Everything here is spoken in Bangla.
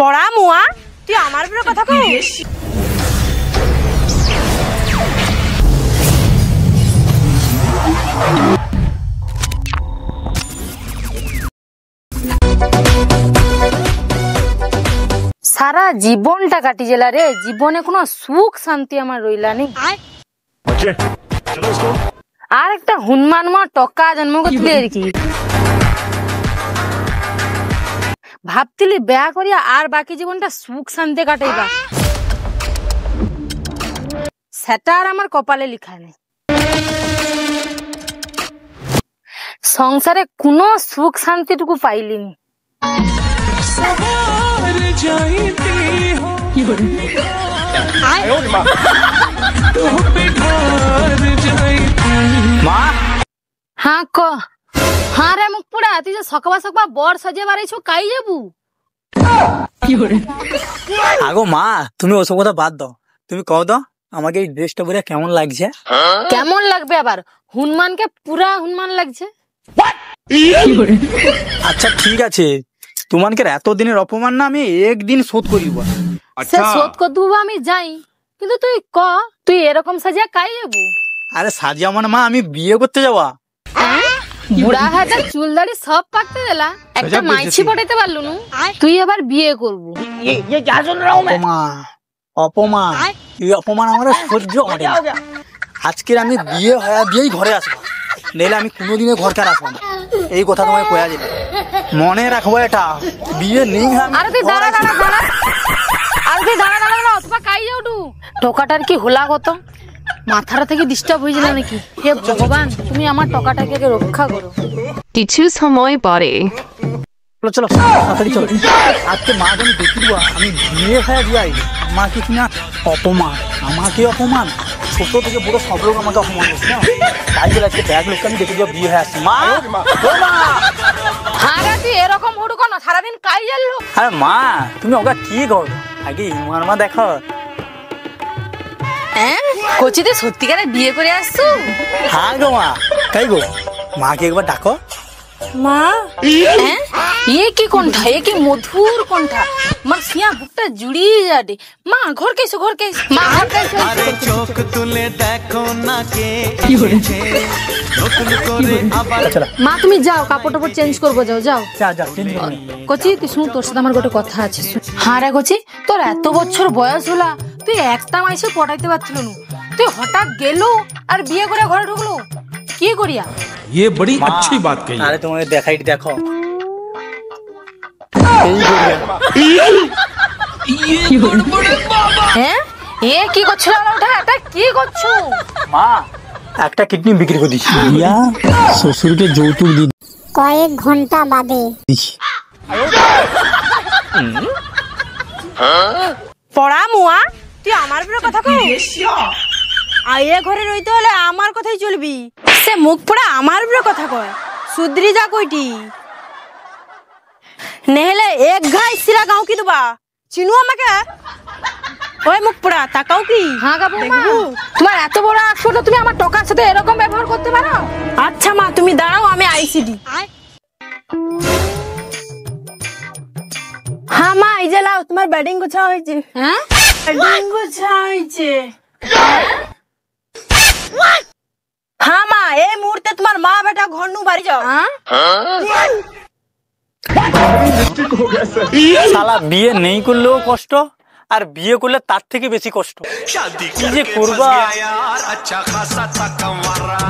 পড়া মুয়া তুই আমার উপরে কথা কও। সারা জীবনটা কাটি গেলা রে, জীবনে কোনো সুখ শান্তি আমার রইলা নেই। আর একটা হনুমান মা টকা জন্ম করতে আর কি ভাবতিলি বেয়া করিয়া আর বাকি জীবনটা সুখ শান্তি কাটাইবা, সেটা আর আমার কপালে লিখা নেই। সংসারে কোনো সুখ শান্তিটুকু পাইলিনি। হ্যাঁ ক হ্যাঁ রে মুখ পুরা, তুই যে সকাবা সকাবা বর সাজিয়ে বাড়াইছো কাই যাবু? আগো মা তুমি ওসব কথা বাদ দাও, তুমি কও দাও আমাকে এই ড্রেসটা পরে কেমন লাগছে? কেমন লাগবে আবার, হনুমানকে পুরা হনুমান লাগছে। আচ্ছা ঠিক আছে, তোমাকে এতদিনের অপমান না আমি একদিন শোধ করিব। সে শোধ করে দেবো আমি যাই, কিন্তু তুই ক তুই এরকম সাজিয়া কাই যাবু? আরে সাজিয়া মানে মা আমি বিয়ে করতে যাওয়া। বুড়া হাতে চুল দাড়ি সব পাকতে দিলা, একটা মাইছি পটাইতে পারলু নু, তুই আবার বিয়ে করবু? অপমান এই অপমান আমার সহ্য করে না। আজকের আমি বিয়ে হয়ে দিয়েই ঘরে আসবো, নইলে আমি কোনোদিনে ঘরকার আসবো না। এই কথা তোমায় কয়া যাবে, মনে রাখবো এটা। বিয়ে নেই। আরে তুই দাঁড়া দাঁড়া দাঁড়া, আরে তুই দাঁড়া দাঁড়া দাঁড়া, অথবা কাই যাও টু টোকাটার কি হোলা কত মাথাটা থেকে ডিস্টার্ব হয়ে গেল নাকি? হে ভগবান তুমি আমার টকাটাকে রক্ষা করো। কিছু সময় পরে চলো চলো তাড়াতাড়ি চলো, আজকে মা আমি দেখি দেবো আমি বিয়ে হয়ে যাই। আমাকে কিনা অপমান, আমাকে অপমান, ছোট থেকে বড় সব লোক আমাকে অপমান করছে না, তাই বলে আজকে ব্যাগ লোককে আমি দেখে দেবো বিয়ে হয়ে আসছি। মা আরে তুই এরকম হুড়কো না, সারাদিন কাই জানলো। আরে মা তুমি ওকে কি করো, আগে ইমান মা দেখো। কচিতে সত্যিকারে বিয়ে করে আসছো? হ্যাঁ গো মা, তাই গো মাকে একবার ডাকো। মা এ কি কণ্ঠা, এ কি মধুর কণ্ঠা, মার সিয়া বুকটা জুড়িয়ে যাবে। মা ঘর কেসো ঘর কেসো, মা ঘর কেসো। আরে চোখ তুলে দেখো না কে এসেছে নতুন করে আবার। মা তুমি যাও, কাপড় টাপড় চেঞ্জ করবো, যাও যাও। যা যা চেঞ্জ করো। কচি তুই শুন, তোর সাথে আমার গোটে কথা আছে। হ্যাঁ রে কচি, তোর এত বছর বয়স হলা, তুই একটা মাইসে পটাইতে পারছিল না, তুই হঠাৎ গেল আর বিয়ে করে ঘরে ঢুকলো, কি করিয়া? ये बड़ी अच्छी बात कही। আরে তোমাকে দেখাই দেখো, হ্যাঁ এ কি করছিল ওটা, এটা কি করছো? মা একটা কিডনি বিক্রি করে দিচ্ছি, শ্বশুরকে যৌতুক দিয়ে কয়েক ঘন্টা বাদে পড়া মুয়া তুই আমার উপরে কথা কও। আইয়ে ঘরে রইতে হলে আমার কথাই চলবি, সে মুখ পড়া আমার উপরে কথা কয়, সুদ্রি যা কইটি নেহলে এক ঘাই সিরা গাও কি দেবা, চিনু আমাকে? ওই মুখ পড়া তাকাও কি? হ্যাঁ গা বৌমা, তোমার এত বড় আসল, তুমি আমার টাকার সাথে এরকম ব্যবহার করতে পারো? আচ্ছা মা তুমি দাঁড়াও, আমি আইসিডি। হ্যাঁ মা এই যে লাও, তোমার ব্যাডিং গোছা হয়েছে। হ্যাঁ ব্যাডিং গোছা হয়েছে। হ্যাঁ মা এই মুহূর্তে তোমার মা বেটা ঘর নু বাড়ি যাও। শালা বিয়ে নেই করলেও কষ্ট, আর বিয়ে করলে তার থেকে বেশি কষ্ট। কি যে করবা। আচ্ছা খাসা টাকা মারা